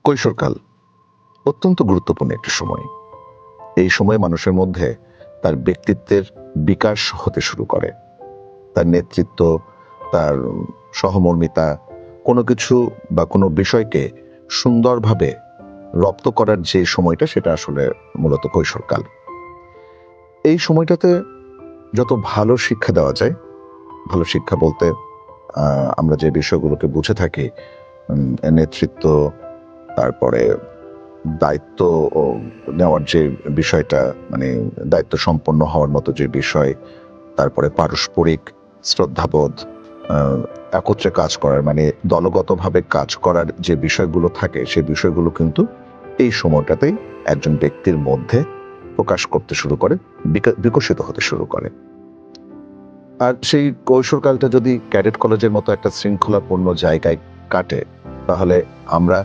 কৈশোরকাল অত্যন্ত গুরুত্বপূর্ণ একটি সময়। এই সময়ে মানুষের মধ্যে তার ব্যক্তিত্বের বিকাশ হতে শুরু করে। তার নেতৃত্ব, তার সহমর্মিতা, কোনো কিছু বা কোনো বিষয়কে সুন্দরভাবে রপ্ত করার যে সময়টা, সেটা আসলে মূলত কৈশোরকাল। এই সময়টাতে যত ভালো শিক্ষা দেওয়া যায়, ভালো শিক্ষা বলতে আমরা যে বিষয়গুলোকে বুঝে থাকি, নেতৃত্ব, তারপরে দায়িত্ব ও নেওয়ার যে বিষয়টা, মানে দায়িত্ব সম্পন্ন হওয়ার মতো যে বিষয়, তারপরে পারস্পরিক শ্রদ্ধাবোধ, একত্রে কাজ করার, মানে দলগতভাবে কাজ করার যে বিষয়গুলো থাকে, সেই বিষয়গুলো কিন্তু এই সময়টাতেই একজন ব্যক্তির মধ্যে প্রকাশ করতে শুরু করে, বিকশিত হতে শুরু করে। আর সেই কৈশোরকালটা যদি ক্যাডেট কলেজের মতো একটা শৃঙ্খলাপূর্ণ জায়গায় কাটে, তাহলে আমরা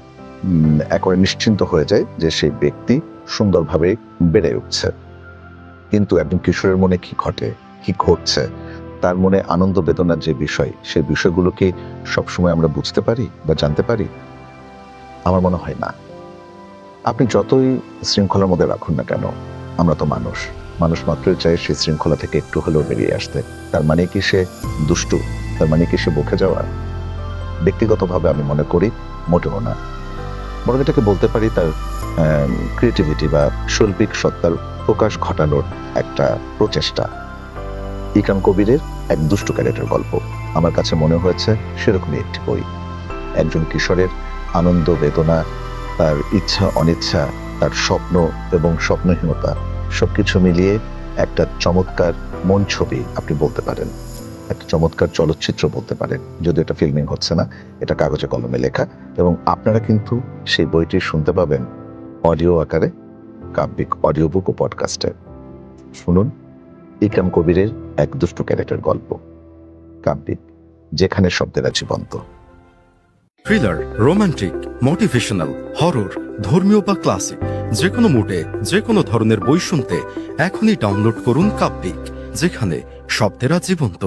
একেবারে নিশ্চিন্ত হয়ে যাই যে সেই ব্যক্তি সুন্দরভাবে বেড়ে উঠছে। কিন্তু একজন কিশোরের মনে কি ঘটে, কি ঘটছে, তার মনে আনন্দ বেদনার যে বিষয়, সেই বিষয়গুলো কি সবসময় আমরা বুঝতে পারি বা জানতে পারি? আমার মনে হয় না। আপনি যতই শৃঙ্খলার মধ্যে রাখুন না কেন, আমরা তো মানুষ। মানুষ মাত্রই চায় সেই শৃঙ্খলা থেকে একটু হলেও বেরিয়ে আসতে। তার মানে কি সে দুষ্টু? তার মানে কি সে বকে যাওয়া? ব্যক্তিগতভাবে আমি মনে করি মোটেও না। বরং এটাকে বলতে পারি তার ক্রিয়েটিভিটি বা শৈল্পিক সত্তার প্রকাশ ঘটানোর একটা প্রচেষ্টা। ইকরাম কবিরের এক দুষ্টু ক্যাডেটের গল্প আমার কাছে মনে হয়েছে সেরকমই একটি বই। একজন কিশোরের আনন্দ বেদনা, তার ইচ্ছা অনিচ্ছা, তার স্বপ্ন এবং স্বপ্নহীনতা, সবকিছু মিলিয়ে একটা চমৎকার মন ছবি আপনি বলতে পারেন, একটা চমৎকার চলচ্চিত্র বলতে পারেন। যদিও এটা ফিল্মিং হচ্ছে না, এটা কাগজে কলমে লেখা, এবং আপনারা কিন্তু সেই বইটি শুনতে পাবেন অডিও আকারে, কাব্যিক অডিও বুক ও পডকাস্টে। শুনুন ইকরাম কবিরের এক দুষ্টু ক্যাডেটের গল্প, কাব্যিক, যেখানে শব্দেরা জীবন্ত। থ্রিলার, রোমান্টিক, মোটিভেশনাল, হরর, ধর্মীয় বা ক্লাসিক, যে কোনো মুডে যে কোনো ধরনের বই শুনতে এখনই ডাউনলোড করুন কাব্যিক, যেখানে শব্দেরা জীবন্ত।